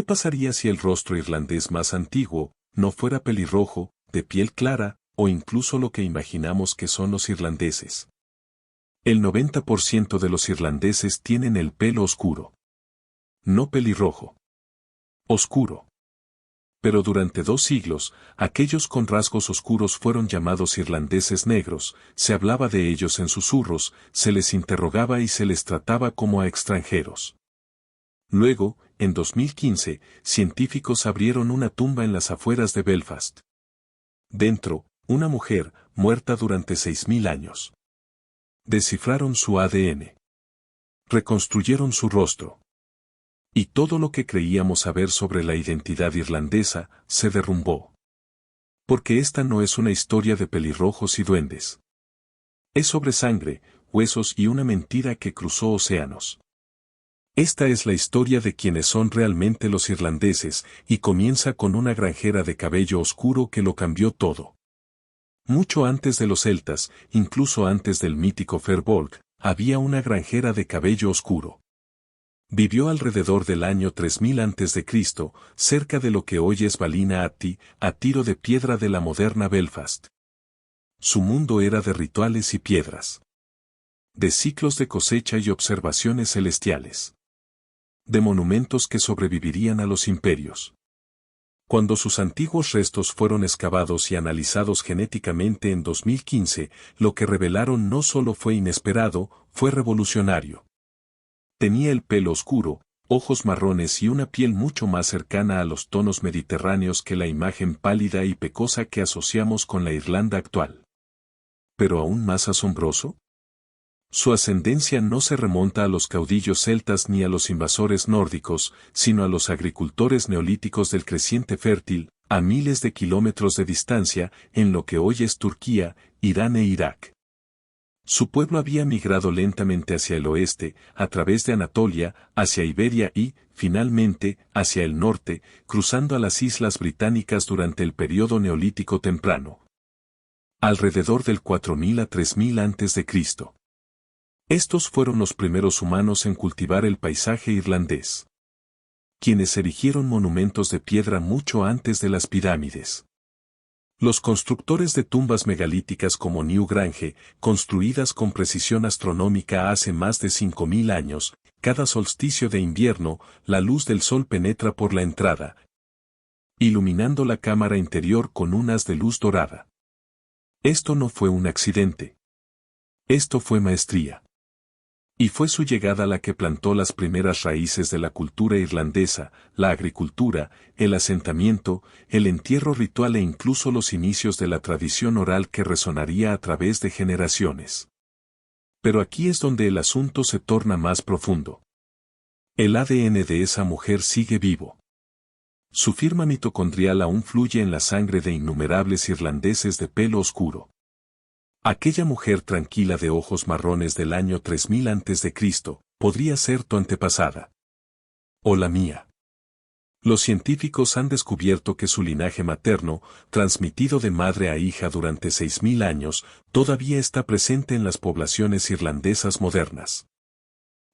¿Qué pasaría si el rostro irlandés más antiguo no fuera pelirrojo, de piel clara, o incluso lo que imaginamos que son los irlandeses? El 90% de los irlandeses tienen el pelo oscuro. No pelirrojo. Oscuro. Pero durante 2 siglos, aquellos con rasgos oscuros fueron llamados irlandeses negros, se hablaba de ellos en susurros, se les interrogaba y se les trataba como a extranjeros. Luego, en 2015, científicos abrieron una tumba en las afueras de Belfast. Dentro, una mujer, muerta durante 6.000 años. Descifraron su ADN. Reconstruyeron su rostro. Y todo lo que creíamos saber sobre la identidad irlandesa se derrumbó. Porque esta no es una historia de pelirrojos y duendes. Es sobre sangre, huesos y una mentira que cruzó océanos. Esta es la historia de quienes son realmente los irlandeses, y comienza con una granjera de cabello oscuro que lo cambió todo. Mucho antes de los celtas, incluso antes del mítico Ferbolg, había una granjera de cabello oscuro. Vivió alrededor del año 3000 a.C., cerca de lo que hoy es Ballinaddy, a tiro de piedra de la moderna Belfast. Su mundo era de rituales y piedras. De ciclos de cosecha y observaciones celestiales. De monumentos que sobrevivirían a los imperios. Cuando sus antiguos restos fueron excavados y analizados genéticamente en 2015, lo que revelaron no solo fue inesperado, fue revolucionario. Tenía el pelo oscuro, ojos marrones y una piel mucho más cercana a los tonos mediterráneos que la imagen pálida y pecosa que asociamos con la Irlanda actual. Pero aún más asombroso, su ascendencia no se remonta a los caudillos celtas ni a los invasores nórdicos, sino a los agricultores neolíticos del Creciente Fértil, a miles de kilómetros de distancia, en lo que hoy es Turquía, Irán e Irak. Su pueblo había migrado lentamente hacia el oeste, a través de Anatolia, hacia Iberia y, finalmente, hacia el norte, cruzando a las islas británicas durante el período neolítico temprano. Alrededor del 4000 a 3000 a.C. Estos fueron los primeros humanos en cultivar el paisaje irlandés. Quienes erigieron monumentos de piedra mucho antes de las pirámides. Los constructores de tumbas megalíticas como Newgrange, construidas con precisión astronómica hace más de 5000 años, cada solsticio de invierno, la luz del sol penetra por la entrada, iluminando la cámara interior con un haz de luz dorada. Esto no fue un accidente. Esto fue maestría. Y fue su llegada la que plantó las primeras raíces de la cultura irlandesa, la agricultura, el asentamiento, el entierro ritual e incluso los inicios de la tradición oral que resonaría a través de generaciones. Pero aquí es donde el asunto se torna más profundo. El ADN de esa mujer sigue vivo. Su firma mitocondrial aún fluye en la sangre de innumerables irlandeses de pelo oscuro. Aquella mujer tranquila de ojos marrones del año 3000 a.C., podría ser tu antepasada. O la mía. Los científicos han descubierto que su linaje materno, transmitido de madre a hija durante 6000 años, todavía está presente en las poblaciones irlandesas modernas.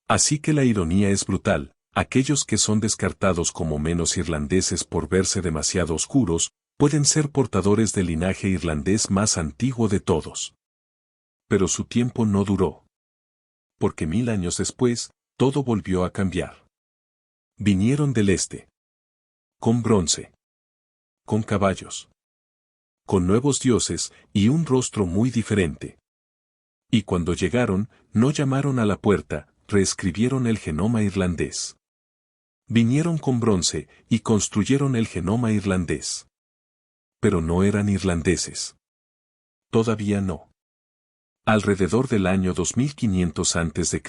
Así que la ironía es brutal, aquellos que son descartados como menos irlandeses por verse demasiado oscuros, pueden ser portadores del linaje irlandés más antiguo de todos. Pero su tiempo no duró. Porque 1000 años después, todo volvió a cambiar. Vinieron del este. Con bronce. Con caballos. Con nuevos dioses y un rostro muy diferente. Y cuando llegaron, no llamaron a la puerta, reescribieron el genoma irlandés. Vinieron con bronce y construyeron el genoma irlandés. Pero no eran irlandeses. Todavía no. Alrededor del año 2500 a.C.,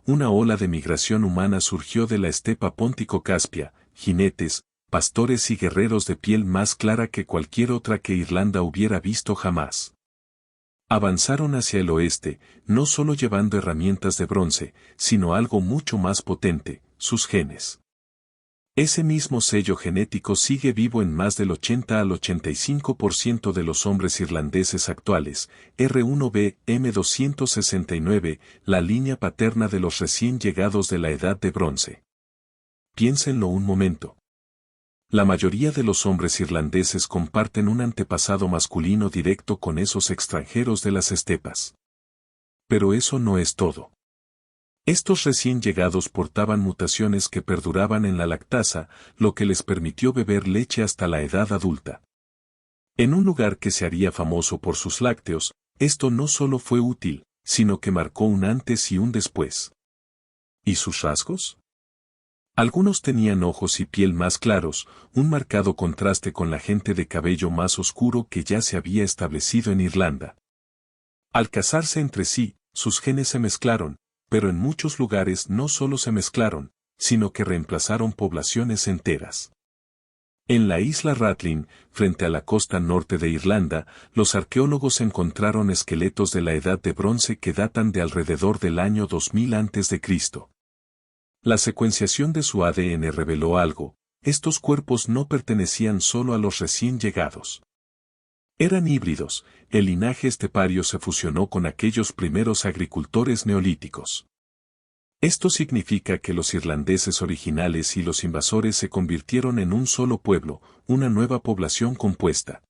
una ola de migración humana surgió de la estepa póntico-caspia, jinetes, pastores y guerreros de piel más clara que cualquier otra que Irlanda hubiera visto jamás. Avanzaron hacia el oeste, no solo llevando herramientas de bronce, sino algo mucho más potente, sus genes. Ese mismo sello genético sigue vivo en más del 80 al 85% de los hombres irlandeses actuales, R1b M269, la línea paterna de los recién llegados de la Edad de Bronce. Piénsenlo un momento. La mayoría de los hombres irlandeses comparten un antepasado masculino directo con esos extranjeros de las estepas. Pero eso no es todo. Estos recién llegados portaban mutaciones que perduraban en la lactasa, lo que les permitió beber leche hasta la edad adulta. En un lugar que se haría famoso por sus lácteos, esto no solo fue útil, sino que marcó un antes y un después. ¿Y sus rasgos? Algunos tenían ojos y piel más claros, un marcado contraste con la gente de cabello más oscuro que ya se había establecido en Irlanda. Al casarse entre sí, sus genes se mezclaron, pero en muchos lugares no solo se mezclaron, sino que reemplazaron poblaciones enteras. En la isla Rathlin, frente a la costa norte de Irlanda, los arqueólogos encontraron esqueletos de la Edad de Bronce que datan de alrededor del año 2000 a.C. La secuenciación de su ADN reveló algo: estos cuerpos no pertenecían solo a los recién llegados. Eran híbridos, el linaje estepario se fusionó con aquellos primeros agricultores neolíticos. Esto significa que los irlandeses originales y los invasores se convirtieron en un solo pueblo, una nueva población compuesta.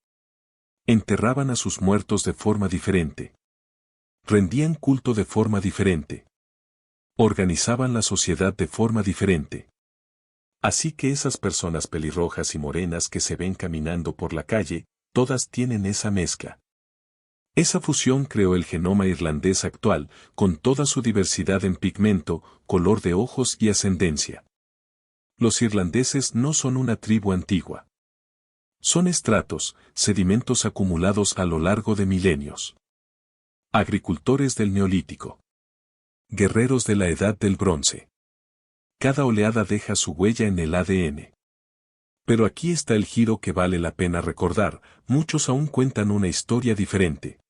Enterraban a sus muertos de forma diferente. Rendían culto de forma diferente. Organizaban la sociedad de forma diferente. Así que esas personas pelirrojas y morenas que se ven caminando por la calle, todas tienen esa mezcla. Esa fusión creó el genoma irlandés actual, con toda su diversidad en pigmento, color de ojos y ascendencia. Los irlandeses no son una tribu antigua. Son estratos, sedimentos acumulados a lo largo de milenios. Agricultores del Neolítico. Guerreros de la Edad del Bronce. Cada oleada deja su huella en el ADN. Pero aquí está el giro que vale la pena recordar: muchos aún cuentan una historia diferente.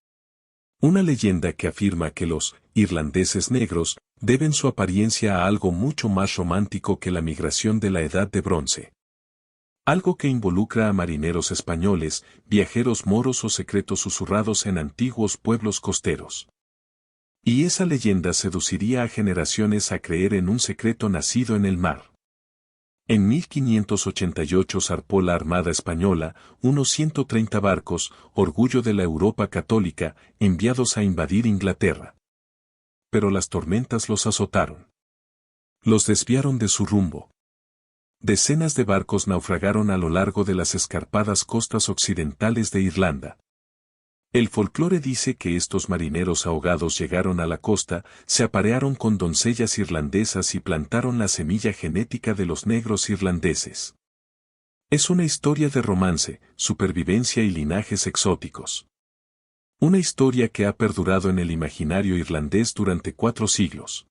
Una leyenda que afirma que los irlandeses negros deben su apariencia a algo mucho más romántico que la migración de la Edad de Bronce. Algo que involucra a marineros españoles, viajeros moros o secretos susurrados en antiguos pueblos costeros. Y esa leyenda seduciría a generaciones a creer en un secreto nacido en el mar. En 1588 zarpó la Armada Española, unos 130 barcos, orgullo de la Europa católica, enviados a invadir Inglaterra. Pero las tormentas los azotaron. Los desviaron de su rumbo. Decenas de barcos naufragaron a lo largo de las escarpadas costas occidentales de Irlanda. El folclore dice que estos marineros ahogados llegaron a la costa, se aparearon con doncellas irlandesas y plantaron la semilla genética de los negros irlandeses. Es una historia de romance, supervivencia y linajes exóticos. Una historia que ha perdurado en el imaginario irlandés durante 4 siglos.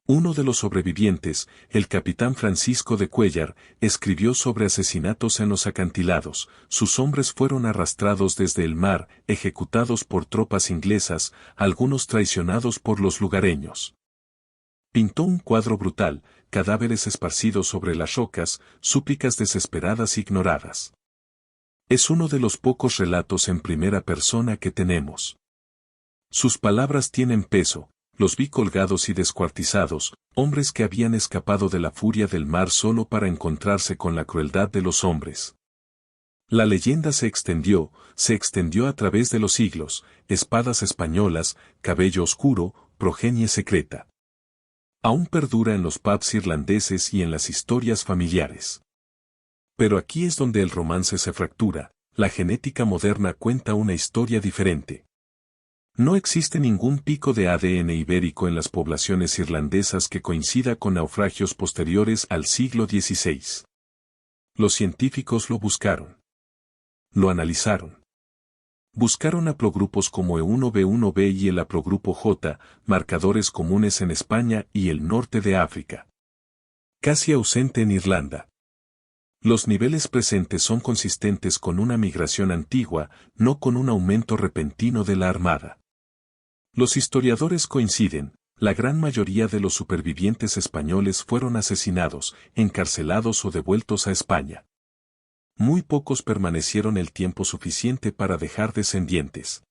Uno de los sobrevivientes, el capitán Francisco de Cuellar, escribió sobre asesinatos en los acantilados: sus hombres fueron arrastrados desde el mar, ejecutados por tropas inglesas, algunos traicionados por los lugareños. Pintó un cuadro brutal: cadáveres esparcidos sobre las rocas, súplicas desesperadas ignoradas. Es uno de los pocos relatos en primera persona que tenemos. Sus palabras tienen peso. Los vi colgados y descuartizados, hombres que habían escapado de la furia del mar solo para encontrarse con la crueldad de los hombres. La leyenda se extendió a través de los siglos: espadas españolas, cabello oscuro, progenie secreta. Aún perdura en los pubs irlandeses y en las historias familiares. Pero aquí es donde el romance se fractura: la genética moderna cuenta una historia diferente. No existe ningún pico de ADN ibérico en las poblaciones irlandesas que coincida con naufragios posteriores al siglo XVI. Los científicos lo buscaron. Lo analizaron. Buscaron haplogrupos como E1b1b y el haplogrupo J, marcadores comunes en España y el norte de África. Casi ausente en Irlanda. Los niveles presentes son consistentes con una migración antigua, no con un aumento repentino de la armada. Los historiadores coinciden: la gran mayoría de los supervivientes españoles fueron asesinados, encarcelados o devueltos a España. Muy pocos permanecieron el tiempo suficiente para dejar descendientes.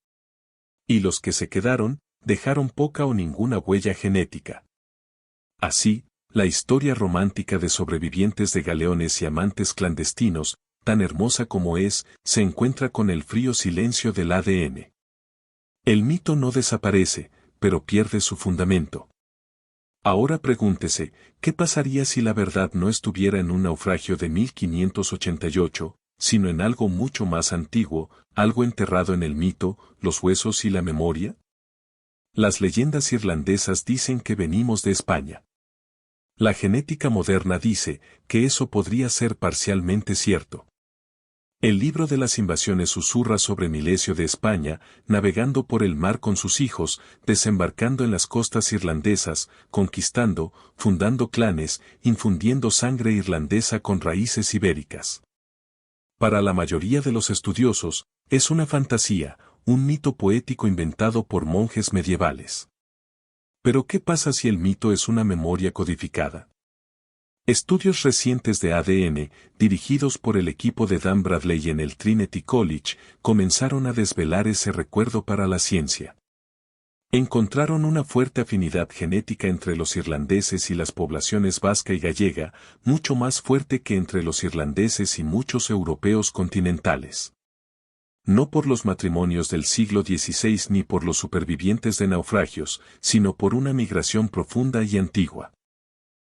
Y los que se quedaron, dejaron poca o ninguna huella genética. Así, La historia romántica de sobrevivientes de galeones y amantes clandestinos, tan hermosa como es, se encuentra con el frío silencio del ADN. El mito no desaparece, pero pierde su fundamento. Ahora pregúntese, ¿qué pasaría si la verdad no estuviera en un naufragio de 1588, sino en algo mucho más antiguo, algo enterrado en el mito, los huesos y la memoria? Las leyendas irlandesas dicen que venimos de España. La genética moderna dice que eso podría ser parcialmente cierto. El libro de las invasiones susurra sobre Milesio de España, navegando por el mar con sus hijos, desembarcando en las costas irlandesas, conquistando, fundando clanes, infundiendo sangre irlandesa con raíces ibéricas. Para la mayoría de los estudiosos, es una fantasía, un mito poético inventado por monjes medievales. Pero ¿qué pasa si el mito es una memoria codificada? Estudios recientes de ADN, dirigidos por el equipo de Dan Bradley en el Trinity College, comenzaron a desvelar ese recuerdo para la ciencia. Encontraron una fuerte afinidad genética entre los irlandeses y las poblaciones vasca y gallega, mucho más fuerte que entre los irlandeses y muchos europeos continentales. No por los matrimonios del siglo XVI ni por los supervivientes de naufragios, sino por una migración profunda y antigua.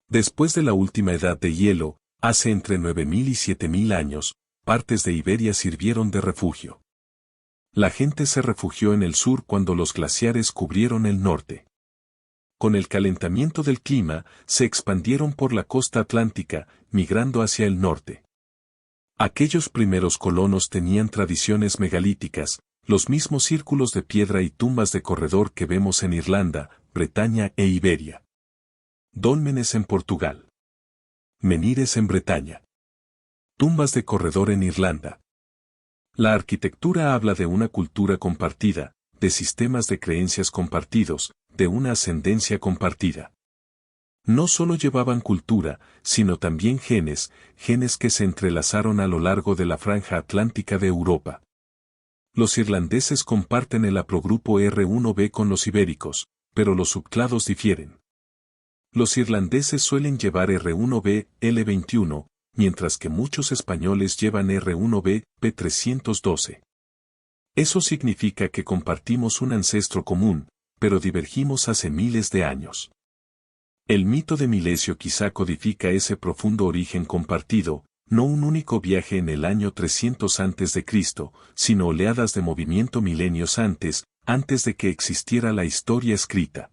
Después de la última edad de hielo, hace entre 9000 y 7000 años, partes de Iberia sirvieron de refugio. La gente se refugió en el sur cuando los glaciares cubrieron el norte. Con el calentamiento del clima, se expandieron por la costa atlántica, migrando hacia el norte. Aquellos primeros colonos tenían tradiciones megalíticas, los mismos círculos de piedra y tumbas de corredor que vemos en Irlanda, Bretaña e Iberia. Dólmenes en Portugal. Menhires en Bretaña. Tumbas de corredor en Irlanda. La arquitectura habla de una cultura compartida, de sistemas de creencias compartidos, de una ascendencia compartida. No solo llevaban cultura, sino también genes que se entrelazaron a lo largo de la franja atlántica de Europa. Los irlandeses comparten el haplogrupo R1b con los ibéricos, pero los subclados difieren. Los irlandeses suelen llevar R1b, L21, mientras que muchos españoles llevan R1b, P312. Eso significa que compartimos un ancestro común, pero divergimos hace miles de años. El mito de Milesio quizá codifica ese profundo origen compartido, no un único viaje en el año 300 a.C., sino oleadas de movimiento milenios antes de que existiera la historia escrita.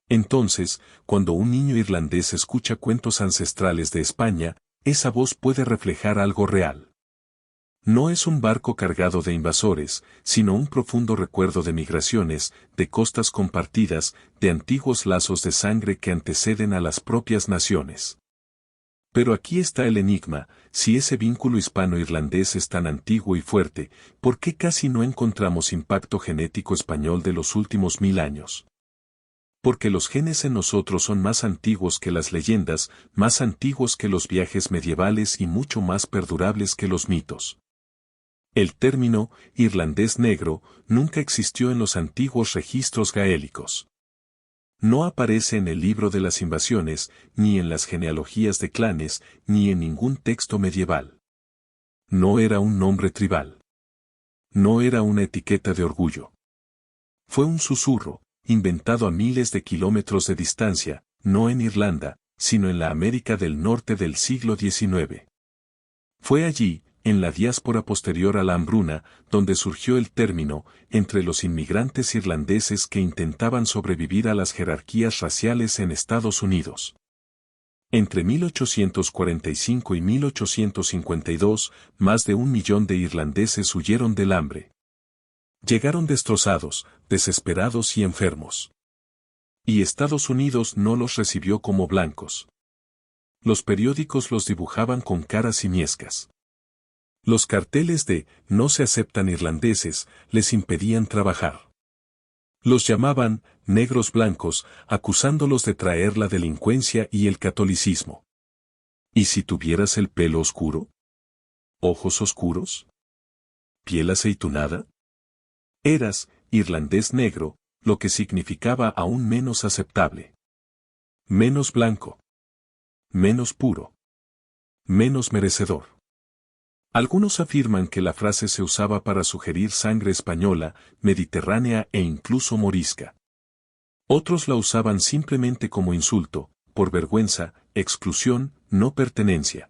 Entonces, cuando un niño irlandés escucha cuentos ancestrales de España, esa voz puede reflejar algo real. No es un barco cargado de invasores, sino un profundo recuerdo de migraciones, de costas compartidas, de antiguos lazos de sangre que anteceden a las propias naciones. Pero aquí está el enigma: si ese vínculo hispano-irlandés es tan antiguo y fuerte, ¿por qué casi no encontramos impacto genético español de los últimos 1000 años? Porque los genes en nosotros son más antiguos que las leyendas, más antiguos que los viajes medievales y mucho más perdurables que los mitos. El término irlandés negro nunca existió en los antiguos registros gaélicos. No aparece en el libro de las invasiones, ni en las genealogías de clanes, ni en ningún texto medieval. No era un nombre tribal. No era una etiqueta de orgullo. Fue un susurro, inventado a miles de kilómetros de distancia, no en Irlanda, sino en la América del Norte del siglo XIX. Fue allí, en la diáspora posterior a la hambruna, donde surgió el término, entre los inmigrantes irlandeses que intentaban sobrevivir a las jerarquías raciales en Estados Unidos. Entre 1845 y 1852, más de 1 millón de irlandeses huyeron del hambre. Llegaron destrozados, desesperados y enfermos. Y Estados Unidos no los recibió como blancos. Los periódicos los dibujaban con caras simiescas. Los carteles de "no se aceptan irlandeses" les impedían trabajar. Los llamaban negros blancos, acusándolos de traer la delincuencia y el catolicismo. ¿Y si tuvieras el pelo oscuro? ¿Ojos oscuros? ¿Piel aceitunada? Eras irlandés negro, lo que significaba aún menos aceptable. Menos blanco. menos puro, menos merecedor. Algunos afirman que la frase se usaba para sugerir sangre española, mediterránea e incluso morisca. Otros la usaban simplemente como insulto, por vergüenza, exclusión, no pertenencia.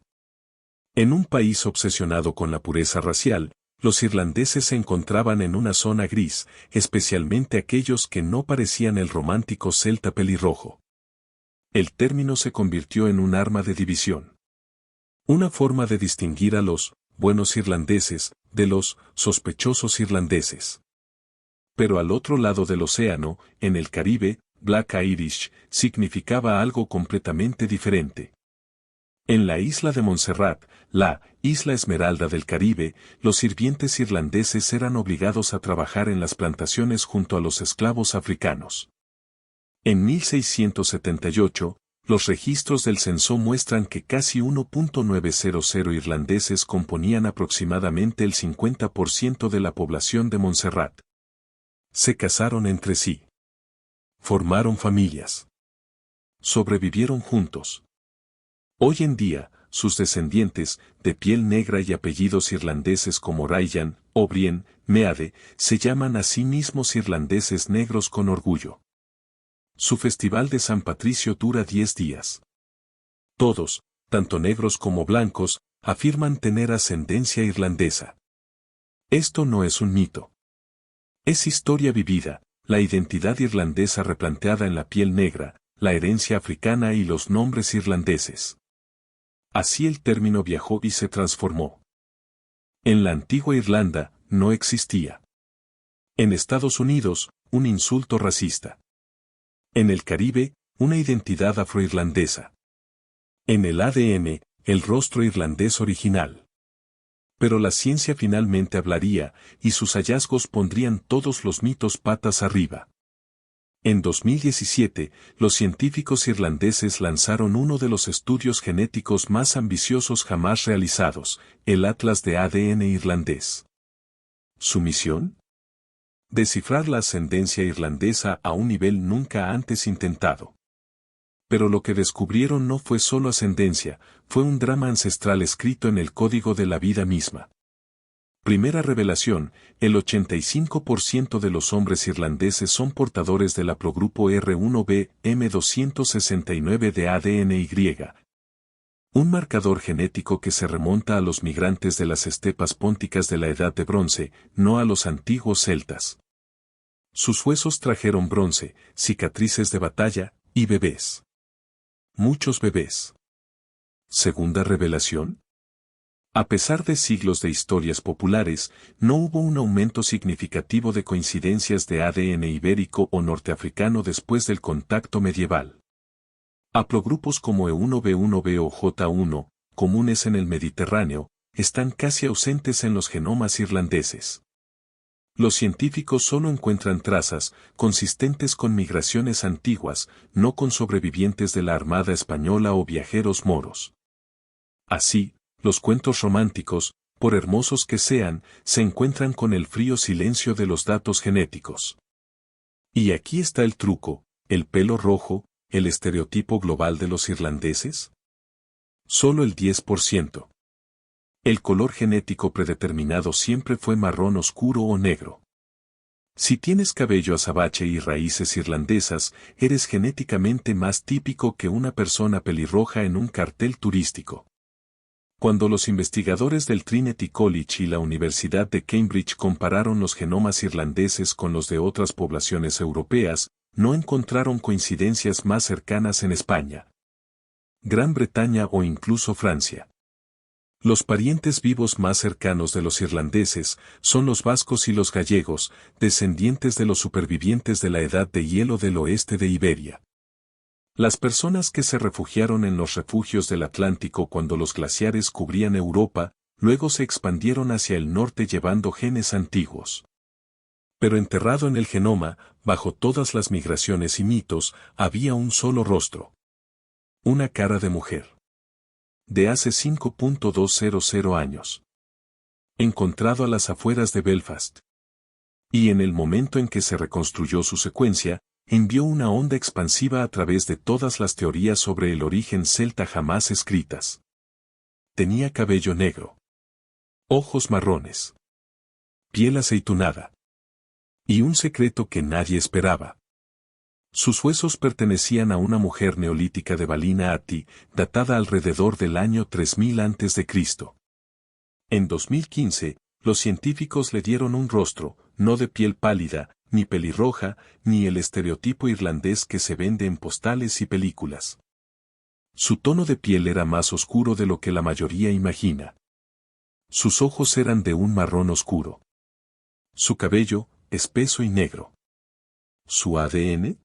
En un país obsesionado con la pureza racial, los irlandeses se encontraban en una zona gris, especialmente aquellos que no parecían el romántico celta pelirrojo. El término se convirtió en un arma de división. Una forma de distinguir a los buenos irlandeses de los sospechosos irlandeses. Pero al otro lado del océano, en el Caribe, Black Irish significaba algo completamente diferente. En la isla de Montserrat, la isla Esmeralda del Caribe, los sirvientes irlandeses eran obligados a trabajar en las plantaciones junto a los esclavos africanos. En 1678, los registros del censo muestran que casi 1.900 irlandeses componían aproximadamente el 50% de la población de Montserrat. Se casaron entre sí. Formaron familias. Sobrevivieron juntos. Hoy en día, sus descendientes, de piel negra y apellidos irlandeses como Ryan, O'Brien, Meade, se llaman a sí mismos irlandeses negros con orgullo. Su festival de San Patricio dura 10 días. Todos, tanto negros como blancos, afirman tener ascendencia irlandesa. Esto no es un mito. Es historia vivida, la identidad irlandesa replanteada en la piel negra, la herencia africana y los nombres irlandeses. Así el término viajó y se transformó. En la antigua Irlanda, no existía. En Estados Unidos, un insulto racista. En el Caribe, una identidad afroirlandesa. En el ADN, el rostro irlandés original. Pero la ciencia finalmente hablaría, y sus hallazgos pondrían todos los mitos patas arriba. En 2017, los científicos irlandeses lanzaron uno de los estudios genéticos más ambiciosos jamás realizados, el Atlas de ADN irlandés. ¿Su misión? Descifrar la ascendencia irlandesa a un nivel nunca antes intentado. Pero lo que descubrieron no fue solo ascendencia, fue un drama ancestral escrito en el código de la vida misma. Primera revelación, el 85% de los hombres irlandeses son portadores del haplogrupo R1b M269 de ADNY. Un marcador genético que se remonta a los migrantes de las estepas pónticas de la Edad de Bronce, no a los antiguos celtas. Sus huesos trajeron bronce, cicatrices de batalla, y bebés. Muchos bebés. Segunda revelación. A pesar de siglos de historias populares, no hubo un aumento significativo de coincidencias de ADN ibérico o norteafricano después del contacto medieval. Haplogrupos como E1b1b o J1, comunes en el Mediterráneo, están casi ausentes en los genomas irlandeses. Los científicos solo encuentran trazas, consistentes con migraciones antiguas, no con sobrevivientes de la Armada Española o viajeros moros. Así, los cuentos románticos, por hermosos que sean, se encuentran con el frío silencio de los datos genéticos. Y aquí está el truco, el pelo rojo, el estereotipo global de los irlandeses. Solo el 10%. El color genético predeterminado siempre fue marrón oscuro o negro. Si tienes cabello azabache y raíces irlandesas, eres genéticamente más típico que una persona pelirroja en un cartel turístico. Cuando los investigadores del Trinity College y la Universidad de Cambridge compararon los genomas irlandeses con los de otras poblaciones europeas, no encontraron coincidencias más cercanas en España, Gran Bretaña o incluso Francia. Los parientes vivos más cercanos de los irlandeses son los vascos y los gallegos, descendientes de los supervivientes de la Edad de Hielo del oeste de Iberia. Las personas que se refugiaron en los refugios del Atlántico cuando los glaciares cubrían Europa, luego se expandieron hacia el norte llevando genes antiguos. Pero enterrado en el genoma, bajo todas las migraciones y mitos, había un solo rostro. Una cara de mujer. De hace 5.200 años. Encontrado a las afueras de Belfast. Y en el momento en que se reconstruyó su secuencia, envió una onda expansiva a través de todas las teorías sobre el origen celta jamás escritas. Tenía cabello negro, ojos marrones, piel aceitunada, y un secreto que nadie esperaba. Sus huesos pertenecían a una mujer neolítica de Balina Ati, datada alrededor del año 3000 a.C. En 2015, los científicos le dieron un rostro, no de piel pálida, ni pelirroja, ni el estereotipo irlandés que se vende en postales y películas. Su tono de piel era más oscuro de lo que la mayoría imagina. Sus ojos eran de un marrón oscuro. Su cabello, espeso y negro. Su ADN,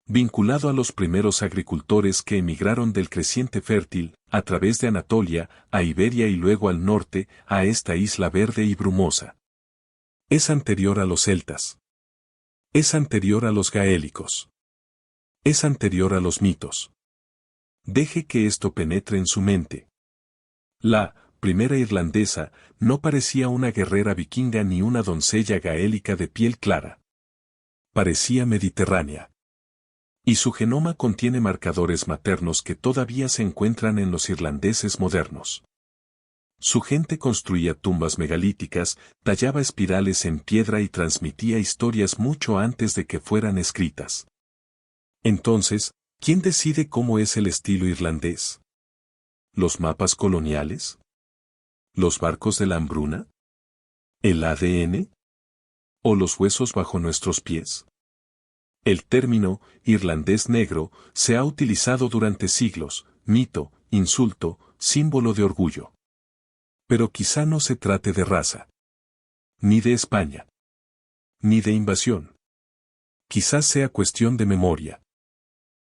vinculado a los primeros agricultores que emigraron del creciente fértil, a través de Anatolia, a Iberia y luego al norte, a esta isla verde y brumosa. Es anterior a los celtas. Es anterior a los gaélicos. Es anterior a los mitos. Deje que esto penetre en su mente. La primera irlandesa no parecía una guerrera vikinga ni una doncella gaélica de piel clara. Parecía mediterránea. Y su genoma contiene marcadores maternos que todavía se encuentran en los irlandeses modernos. Su gente construía tumbas megalíticas, tallaba espirales en piedra y transmitía historias mucho antes de que fueran escritas. Entonces, ¿quién decide cómo es el estilo irlandés? ¿Los mapas coloniales? ¿Los barcos de la hambruna? ¿El ADN? ¿O los huesos bajo nuestros pies? El término, irlandés negro, se ha utilizado durante siglos, mito, insulto, símbolo de orgullo. Pero quizá no se trate de raza. Ni de España. Ni de invasión. Quizás sea cuestión de memoria.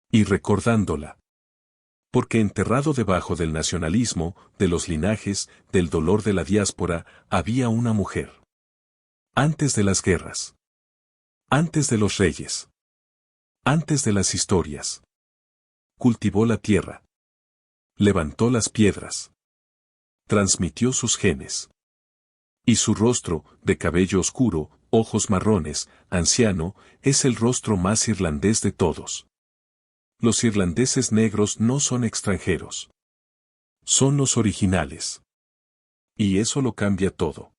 Y recordándola. Porque enterrado debajo del nacionalismo, de los linajes, del dolor de la diáspora, había una mujer. Antes de las guerras. Antes de los reyes. Antes de las historias. Cultivó la tierra. Levantó las piedras. Transmitió sus genes. Y su rostro, de cabello oscuro, ojos marrones, anciano, es el rostro más irlandés de todos. Los irlandeses negros no son extranjeros. Son los originales. Y eso lo cambia todo.